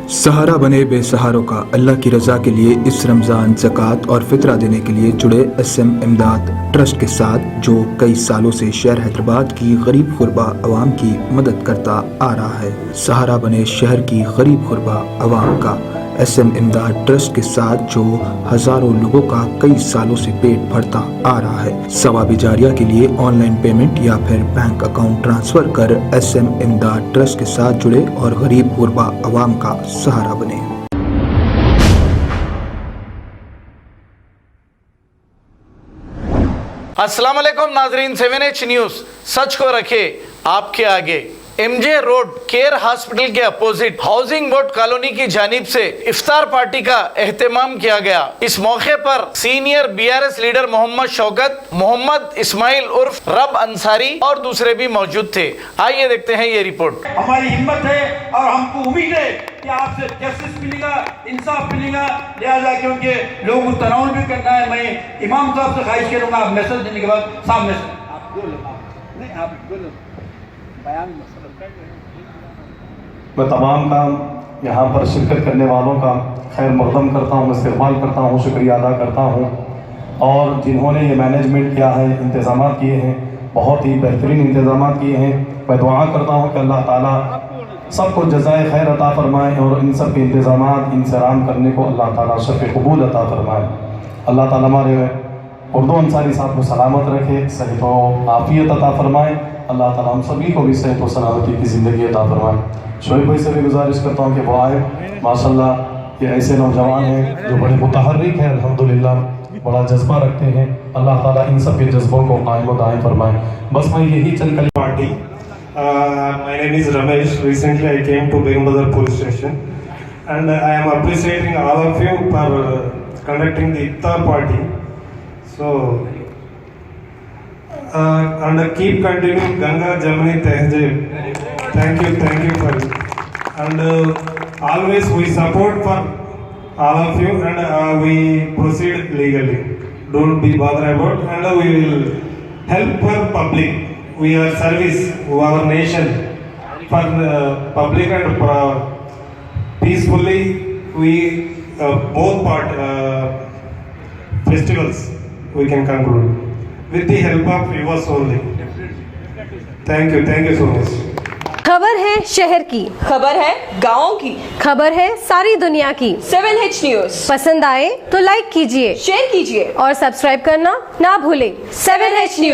सहारा बने बेसहारों का। अल्लाह की रजा के लिए इस रमज़ान ज़कात और फितरा देने के लिए जुड़े SM इमदाद ट्रस्ट के साथ, जो कई सालों से शहर हैदराबाद की गरीब गुरबा अवाम की मदद करता आ रहा है। सहारा बने शहर की गरीब गुरबा अवाम का SM इमदाद ट्रस्ट के साथ, जो हजारों लोगों का कई सालों से पेट भरता आ रहा है। सवाब जारिया के लिए ऑनलाइन पेमेंट या फिर बैंक अकाउंट ट्रांसफर कर SM इमदाद ट्रस्ट के साथ जुड़े और गरीब गुरबा अवाम का सहारा बने। अस्सलाम वालेकुम नाजरीन, 7H न्यूज़ सच को रखे आपके आगे। MJ रोड केयर हॉस्पिटल के अपोजिट हाउसिंग बोर्ड कॉलोनी की जानिब से इफ्तार पार्टी का एहतमाम किया गया। इस मौके पर senior BRS leader Mohammad Shaukat, Mohammad Ismail उर्फ रब अंसारी और दूसरे भी मौजूद थे। आइए देखते हैं ये रिपोर्ट। हमारी हिम्मत है और हमको उम्मीद है कि आपसे जस्टिस मिलेगा, इंसाफ मिलेगा। लिहाजा क्योंकि लोगों को तनाव भी करना है, मैं इमाम साहब से ख्वाहिश करूँगा आप मैसेज देने के बाद सामने से मैं तमाम का यहाँ पर शिरकत करने वालों का खैर मक़दम करता हूँ, इस्तेमाल करता हूँ, शुक्रिया अदा करता हूँ। और जिन्होंने ये मैनेजमेंट किया है, इंतज़ाम किए हैं, बहुत ही बेहतरीन इंतज़ाम किए हैं। मैं दुआ करता हूँ कि अल्लाह ताला सबको जज़ाए खैर अता फ़रमाए और इन सब के इंतज़ामात इंसराम करने को अल्लाह ताला शफ़ क़बूल अता फ़रमाए। अल्लाह ताला हमारे उर्दू अंसारी साहब को सलामत रखे, सेहत व आफ़ियत अता फ़रमाए। अल्लाह ताला हम सभी को भी सेहत व सलामती की ज़िंदगी अता फ़रमाए। शोएब भाई से भी गुजारिश करता हूँ कि वो आए। माशाल्लाह ये ऐसे नौजवान हैं जो बड़े मुतहर्रिक हैं, अल्हम्दुलिल्लाह बड़ा जज्बा रखते हैं। अल्लाह ताला इन सब के जज्बों को कायम व दायम फरमाए। बस मैं यही चंद कल party. My name is Ramesh. Recently I came to Begum Bazar police station and I am appreciating all of you for conducting the iftar party. So and keep continuing Ganga Jamuni Tehzeeb. Thank you for it. And always we support for all of you and we proceed legally. Don't be bothered about, and we will help for public. We are service to our nation for public and peacefully. We both festivals we can conclude with the help of viewers only. Thank you so much. खबर है शहर की, खबर है गाँव की, खबर है सारी दुनिया की। 7H न्यूज़ पसंद आए तो लाइक कीजिए, शेयर कीजिए और सब्सक्राइब करना ना भूलें। 7H news.